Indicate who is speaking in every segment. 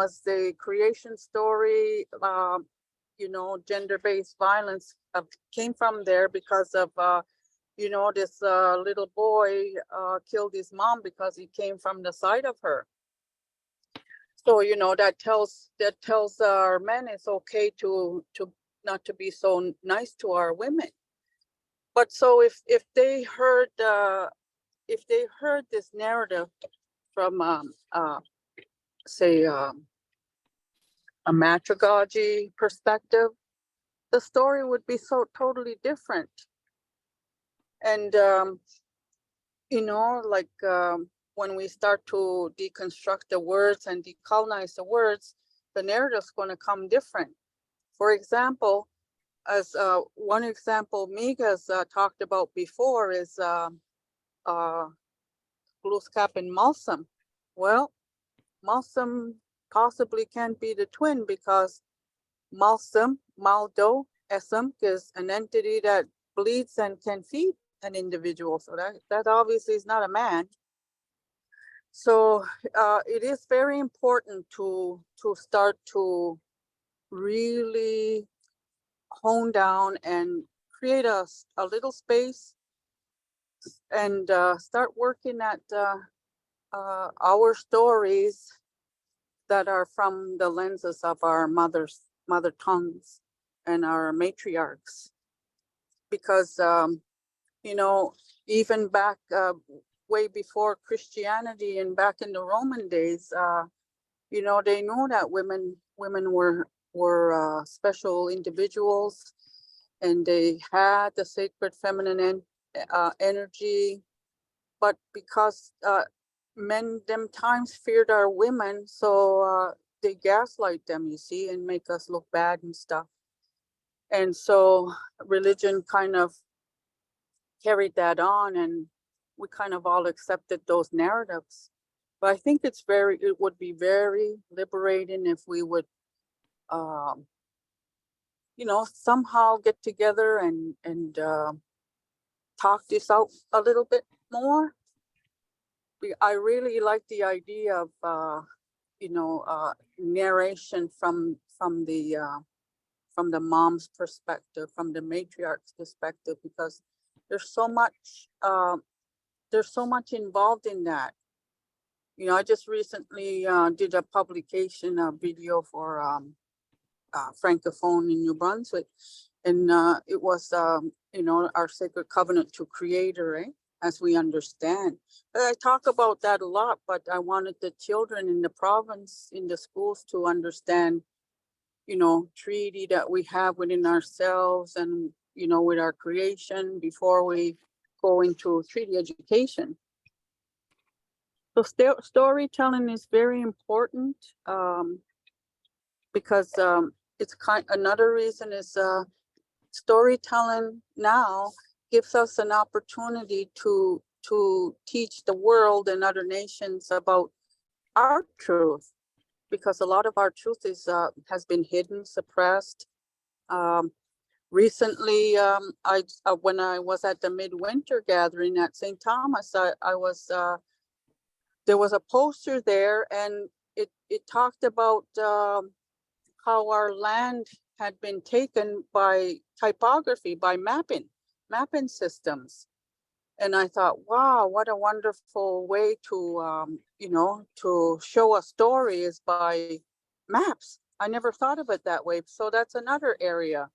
Speaker 1: was the creation story, gender-based violence came from there because of, this little boy killed his mom because he came from the side of her. So, that tells our men it's okay to not to be so nice to our women. But so if they heard this narrative from say a matriarchy perspective, the story would be so totally different. And when we start to deconstruct the words and decolonize the words, the narrative's going to come different. For example, as one example Miga's talked about before is Gluskap and Malsum. Well, Malsum possibly can't be the twin because Malsum, Maldo, Esum is an entity that bleeds and can feed an individual. So that obviously is not a man. So it is very important to start to really hone down and create a little space and start working at our stories that are from the lenses of our mother tongues and our matriarchs. Because, even back way before Christianity and back in the Roman days, they know that women were special individuals, and they had the sacred feminine energy. But because men them times feared our women, so they gaslight them, you see, and make us look bad and stuff. And so religion kind of carried that on, and we kind of all accepted those narratives. But I think it would be very liberating if we would, somehow get together and talk this out a little bit more. I really like the idea of, narration from the mom's perspective, from the matriarch's perspective, because there's so much involved in that. I just recently did a publication, a video for Francophone in New Brunswick, and it was, our sacred covenant to Creator, right? As we understand. But I talk about that a lot, but I wanted the children in the province, in the schools, to understand, treaty that we have within ourselves and, with our creation before we go into treaty education. So storytelling is very important because it's another reason is storytelling now gives us an opportunity to teach the world and other nations about our truth, because a lot of our truth has been hidden, suppressed. Recently, when I was at the midwinter gathering at St. Thomas, there was a poster there, and it talked about how our land had been taken by typography, by mapping systems. And I thought, wow, what a wonderful way to, to show a story is by maps. I never thought of it that way. So that's another area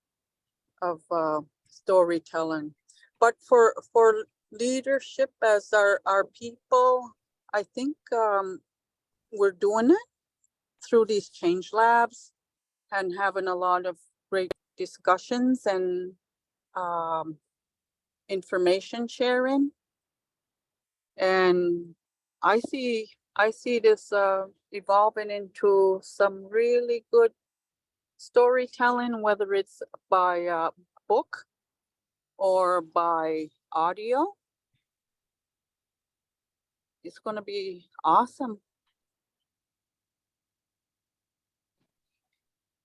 Speaker 1: of storytelling. But for leadership as our people, I think we're doing it through these change labs and having a lot of great discussions and information sharing. And I see this evolving into some really good storytelling, whether it's by book or by audio. It's going to be awesome.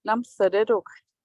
Speaker 1: Namsadedok.